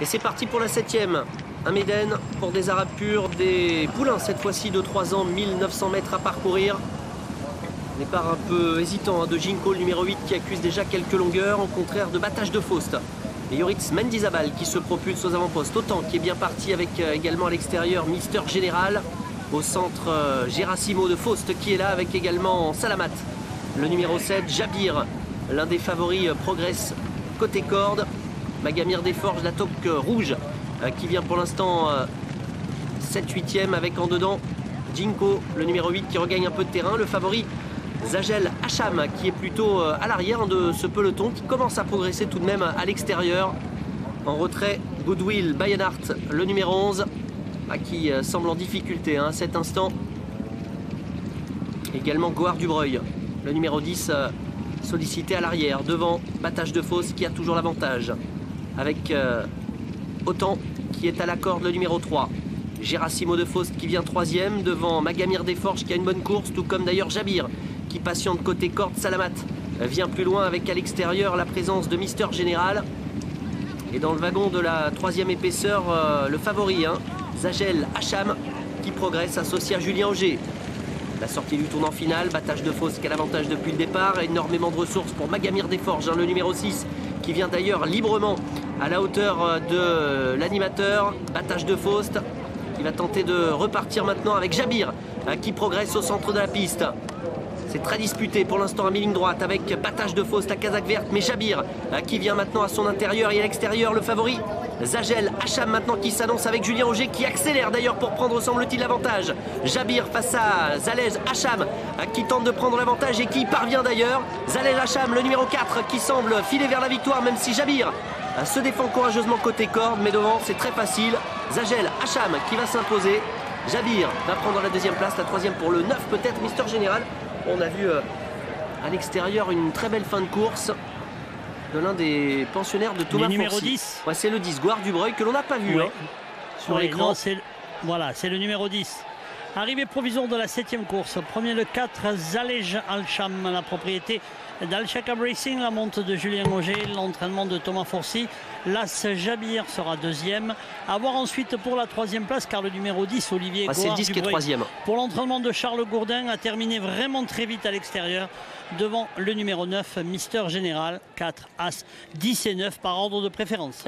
Et c'est parti pour la 7e. Un Méden pour des Arabes purs, des poulains cette fois-ci de 3 ans, 1900 mètres à parcourir. Départ un peu hésitant de Ginko, le numéro 8, qui accuse déjà quelques longueurs, au contraire de Battage de Faust. Et Yoritz Mendizabal qui se propulse aux avant-postes. Autant qui est bien parti avec également à l'extérieur Mister Général. Au centre, Gerassimo de Faust qui est là avec également Salamat. Le numéro 7, Jabir, l'un des favoris, progresse côté corde. Magamir Desforges, la toque rouge, qui vient pour l'instant 7-8e avec en dedans Ginko, le numéro 8 qui regagne un peu de terrain. Le favori Zagel Hacham qui est plutôt à l'arrière de ce peloton qui commence à progresser tout de même à l'extérieur. En retrait, Goodwill Bayenhart, le numéro 11, qui semble en difficulté à cet instant. Également Goard Dubreuil, le numéro 10, sollicité à l'arrière. Devant, Battage de Faust qui a toujours l'avantage. Avec Autant qui est à la corde, le numéro 3. Gerassimo de Faust qui vient 3e. Devant Magamir Desforges qui a une bonne course, tout comme d'ailleurs Jabir qui patiente côté corde. Salamat vient plus loin avec à l'extérieur la présence de Mister Général. Et dans le wagon de la 3e épaisseur, le favori, Zagel Hacham qui progresse associé à Julien Auger. La sortie du tournant final, Battage de Faust qui a l'avantage depuis le départ. Énormément de ressources pour Magamir Desforges, le numéro 6 qui vient d'ailleurs librement à la hauteur de l'animateur. Battage de Faust qui va tenter de repartir maintenant avec Jabir qui progresse au centre de la piste. C'est très disputé pour l'instant à mi-ligne droite avec Battage de Faust, la casaque verte, mais Jabir qui vient maintenant à son intérieur et à l'extérieur le favori. Zagel Hacham maintenant qui s'annonce avec Julien Auger qui accélère d'ailleurs pour prendre semble-t-il l'avantage. Jabir face à Zalej Hacham qui tente de prendre l'avantage et qui y parvient d'ailleurs. Zalej Hacham, le numéro 4 qui semble filer vers la victoire même si Jabir se défend courageusement côté corde, mais devant c'est très facile. Zagel Hacham qui va s'imposer. Jabir va prendre la 2e place, la 3e pour le 9 peut-être Mister Général. On a vu à l'extérieur une très belle fin de course de l'un des pensionnaires de Thomas Fourcy. Numéro 10. Ouais, c'est le 10, Goard Dubreuil, que l'on n'a pas vu sur l'écran. Voilà, c'est le numéro 10. Arrivée provisoire de la 7e course. Premier le 4, Zalej Hacham, la propriété d'Al-Shakab Racing, la monte de Julien Auger, l'entraînement de Thomas Fourcy. L'As Jabir sera 2e. À voir ensuite pour la 3e place, car le numéro 10, Olivier Goard c'est le 10 qui est 3e. Pour l'entraînement de Charles Gourdin, a terminé vraiment très vite à l'extérieur. Devant le numéro 9, Mister Général, 4, As, 10 et 9 par ordre de préférence.